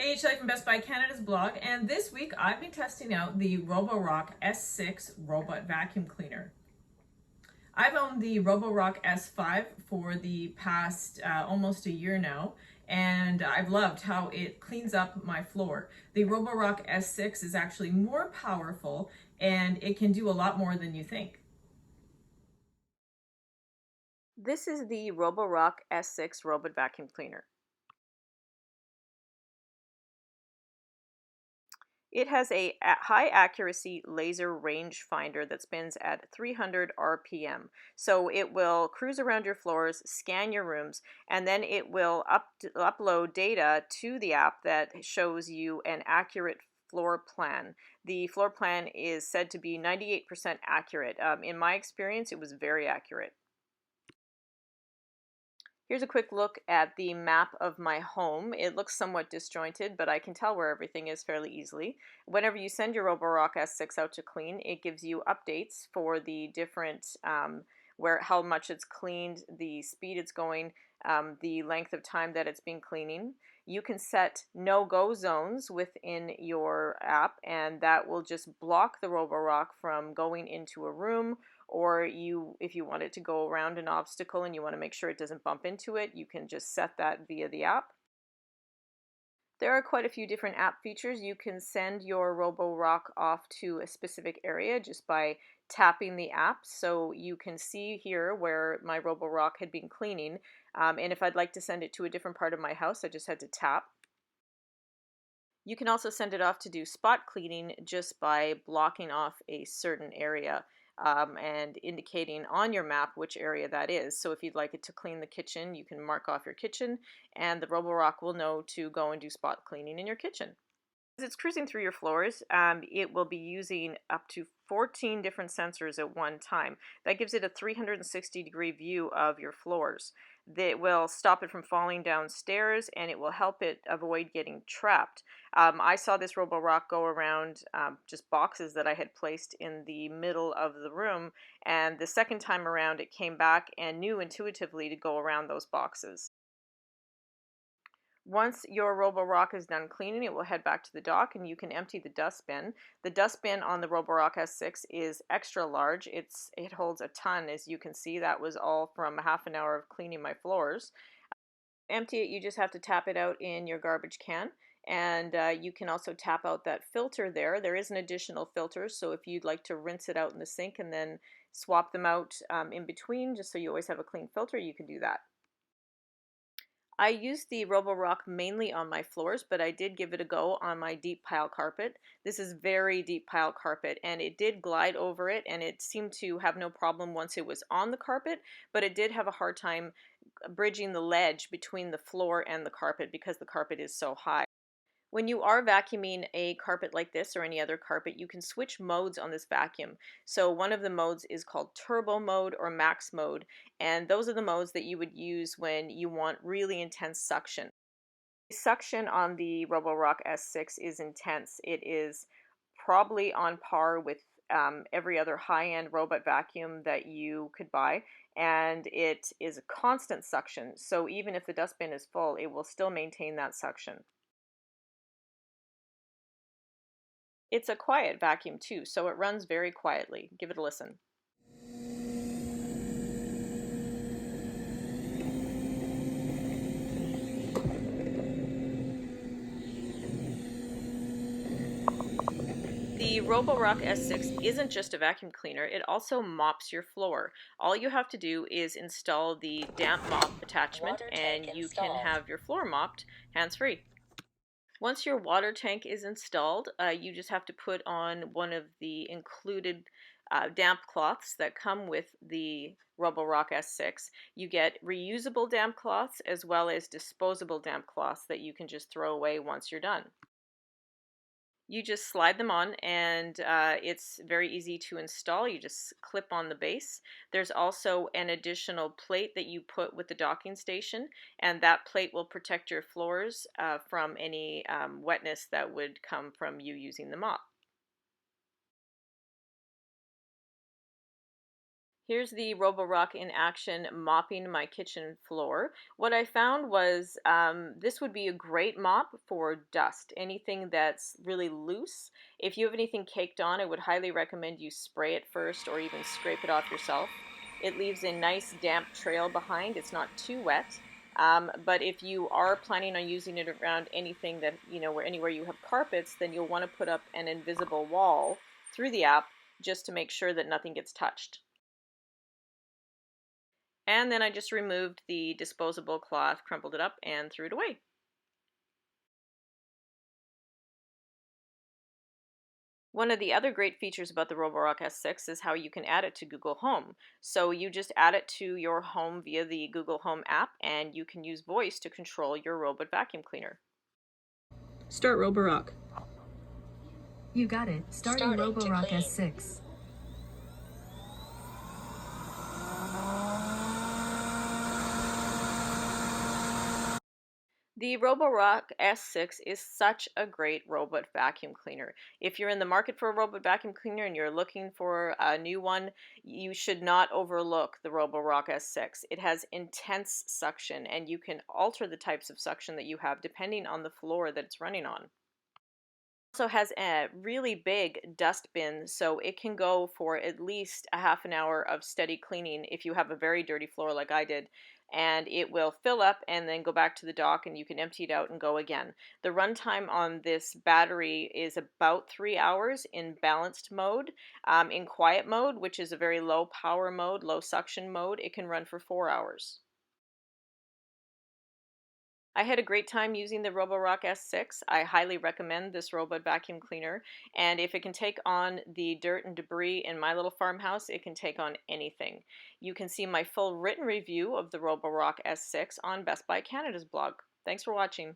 Hey, it's Shelly from Best Buy Canada's blog, and this week I've been testing out the Roborock S6 robot vacuum cleaner. I've owned the Roborock S5 for the past almost a year now, and I've loved how it cleans up my floor. The Roborock S6 is actually more powerful, and it can do a lot more than you think. This is the Roborock S6 robot vacuum cleaner. It has a high accuracy laser range finder that spins at 300 RPM. So it will cruise around your floors, scan your rooms, and then it will upload data to the app that shows you an accurate floor plan. The floor plan is said to be 98% accurate. In my experience, it was very accurate. Here's a quick look at the map of my home. It looks somewhat disjointed, but I can tell where everything is fairly easily. Whenever you send your Roborock S6 out to clean, it gives you updates for the different, how much it's cleaned, the speed it's going, the length of time that it's been cleaning. You can set no-go zones within your app, and that will just block the Roborock from going into a room, or if you want it to go around an obstacle and you want to make sure it doesn't bump into it, you can just set that via the app. There are quite a few different app features. You can send your Roborock off to a specific area just by tapping the app. So you can see here where my Roborock had been cleaning. And if I'd like to send it to a different part of my house, I just had to tap. You can also send it off to do spot cleaning just by blocking off a certain area and indicating on your map which area that is. So if you'd like it to clean the kitchen, you can mark off your kitchen, and the Roborock will know to go and do spot cleaning in your kitchen. As it's cruising through your floors, it will be using up to 14 different sensors at one time. That gives it a 360-degree view of your floors. That will stop it from falling downstairs, and it will help it avoid getting trapped. I saw this Roborock go around just boxes that I had placed in the middle of the room, and the second time around it came back and knew intuitively to go around those boxes. Once your Roborock is done cleaning, it will head back to the dock and you can empty the dustbin. The dustbin on the Roborock S6 is extra large. It holds a ton, as you can see. That was all from half an hour of cleaning my floors. Empty it, you just have to tap it out in your garbage can. And you can also tap out that filter there. There is an additional filter, so if you'd like to rinse it out in the sink and then swap them out in between, just so you always have a clean filter, you can do that. I use the Roborock mainly on my floors, but I did give it a go on my deep pile carpet. This is very deep pile carpet, and it did glide over it, and it seemed to have no problem once it was on the carpet, but it did have a hard time bridging the ledge between the floor and the carpet because the carpet is so high. When you are vacuuming a carpet like this or any other carpet, you can switch modes on this vacuum. So one of the modes is called turbo mode or max mode, and those are the modes that you would use when you want really intense suction. Suction on the Roborock S6 is intense. It is probably on par with every other high-end robot vacuum that you could buy, and it is a constant suction. So even if the dustbin is full, it will still maintain that suction. It's a quiet vacuum too, so it runs very quietly. Give it a listen. The Roborock S6 isn't just a vacuum cleaner, it also mops your floor. All you have to do is install the damp mop attachment and you can have your floor mopped hands-free. Once your water tank is installed, you just have to put on one of the included damp cloths that come with the Roborock S6. You get reusable damp cloths as well as disposable damp cloths that you can just throw away once you're done. You just slide them on, and it's very easy to install. You just clip on the base. There's also an additional plate that you put with the docking station, and that plate will protect your floors from any wetness that would come from you using the mop. Here's the Roborock in action mopping my kitchen floor. What I found was this would be a great mop for dust, anything that's really loose. If you have anything caked on, I would highly recommend you spray it first or even scrape it off yourself. It leaves a nice damp trail behind. It's not too wet. But if you are planning on using it around anything that, where anywhere you have carpets, then you'll want to put up an invisible wall through the app just to make sure that nothing gets touched. And then I just removed the disposable cloth, crumpled it up, and threw it away. One of the other great features about the Roborock S6 is how you can add it to Google Home. So you just add it to your home via the Google Home app, and you can use voice to control your robot vacuum cleaner. Start Roborock. You got it. Starting Roborock S6. The Roborock S6 is such a great robot vacuum cleaner. If you're in the market for a robot vacuum cleaner and you're looking for a new one, you should not overlook the Roborock S6. It has intense suction, and you can alter the types of suction that you have depending on the floor that it's running on. Also has a really big dustbin, so it can go for at least a half an hour of steady cleaning if you have a very dirty floor like I did, and it will fill up and then go back to the dock and you can empty it out and go again. The runtime on this battery is about 3 hours in balanced mode. In quiet mode, which is a very low power mode, low suction mode, it can run for 4 hours. I had a great time using the Roborock S6. I highly recommend this robot vacuum cleaner, and if it can take on the dirt and debris in my little farmhouse, it can take on anything. You can see my full written review of the Roborock S6 on Best Buy Canada's blog. Thanks for watching.